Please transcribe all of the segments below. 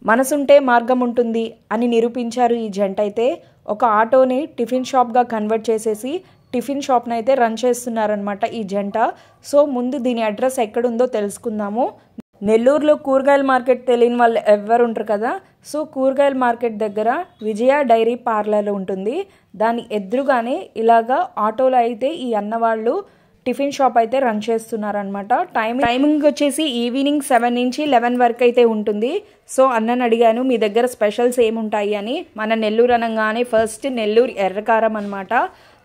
మనసుంటే మార్గం ఉంటుంది అని నిరూపించారు ఈ జంట అయితే. ఒక ఆటోని టిఫిన్ షాప్గా కన్వర్ట్ చేసేసి టిఫిన్ షాప్ని అయితే రన్ చేస్తున్నారనమాట ఈ జంట. సో ముందు దీని అడ్రస్ ఎక్కడుందో తెలుసుకుందాము. నెల్లూరులో కూరగాయల మార్కెట్ తెలియని వాళ్ళు ఎవ్వరు ఉంటారు కదా. సో కూరగాయల మార్కెట్ దగ్గర విజయ డైరీ పార్లర్ ఉంటుంది. దాని ఎదురుగానే ఇలాగా ఆటోలో అయితే ఈ అన్నవాళ్ళు టిఫిన్ షాప్ అయితే రన్ చేస్తున్నారనమాట. టైమింగ్ వచ్చేసి ఈవినింగ్ 7 నుంచి 11 వరకు అయితే ఉంటుంది. సో అన్నని అడిగాను మీ దగ్గర స్పెషల్స్ ఏముంటాయి అని. మన నెల్లూరు అనగానే ఫస్ట్ నెల్లూరు ఎర్రకారం అనమాట.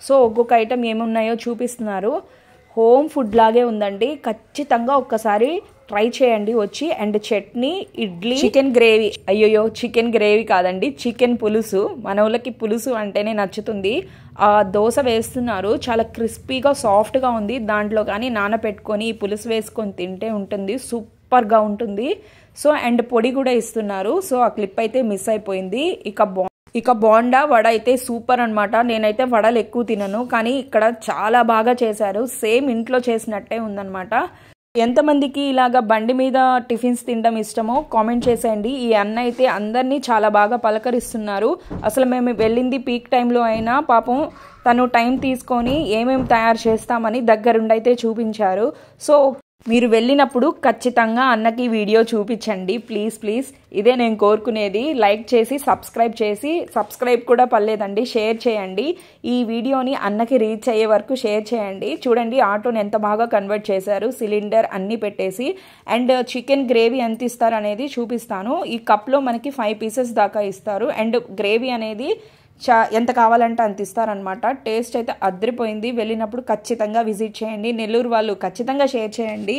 సో ఒక్కొక్క ఐటెం ఏమున్నాయో చూపిస్తున్నారు. హోమ్ ఫుడ్ లాగే ఉందండి. ఖచ్చితంగా ఒక్కసారి ట్రై చేయండి వచ్చి. And chutney, idli, chicken gravy, అయ్యోయో చికెన్ గ్రేవీ కాదండి, చికెన్ పులుసు. మన వాళ్ళకి పులుసు అంటేనే నచ్చుతుంది. దోశ వేస్తున్నారు, చాలా క్రిస్పీగా సాఫ్ట్గా ఉంది. దాంట్లో కానీ నానపెట్టుకొని ఈ పులుసు వేసుకొని తింటే ఉంటుంది, సూపర్గా ఉంటుంది. సో అండ్ పొడి కూడా ఇస్తున్నారు. సో ఆ క్లిప్ అయితే మిస్ అయిపోయింది. ఇక బోండా వడ అయితే సూపర్ అనమాట. నేనైతే వడలు ఎక్కువ తినను, కానీ ఇక్కడ చాలా బాగా చేశారు. సేమ్ ఇంట్లో చేసినట్టే ఉందన్నమాట. ఎంతమందికి ఇలాగా బండి మీద టిఫిన్స్ తినడం ఇష్టమో కామెంట్ చేసేయండి. ఈ అన్న అయితే అందరినీ చాలా బాగా పలకరిస్తున్నారు. అసలు మేము వెళ్ళింది పీక్ టైంలో అయినా పాపం తను టైం తీసుకొని ఏమేమి తయారు చేస్తామని దగ్గరుండైతే చూపించారు. సో మీరు వెళ్ళినప్పుడు ఖచ్చితంగా అన్నకి వీడియో చూపించండి ప్లీజ్. ఇదే నేను కోరుకునేది. లైక్ చేసి సబ్స్క్రైబ్ కూడా పర్లేదండి, షేర్ చేయండి. ఈ వీడియోని అన్నకి రీచ్ అయ్యే వరకు షేర్ చేయండి. చూడండి ఆటోని ఎంత బాగా కన్వర్ట్ చేశారు, సిలిండర్ అన్నీ పెట్టేసి. అండ్ చికెన్ గ్రేవీ ఎంత ఇస్తారు అనేది చూపిస్తాను. ఈ కప్లో మనకి 5 పీసెస్ దాకా ఇస్తారు. అండ్ గ్రేవీ అనేది ఎంత కావాలంటే అంత ఇస్తారనమాట. టేస్ట్ అయితే అదిరిపోయింది. వెళ్ళినప్పుడు ఖచ్చితంగా విజిట్ చేయండి. నెల్లూరు వాళ్ళు ఖచ్చితంగా షేర్ చేయండి.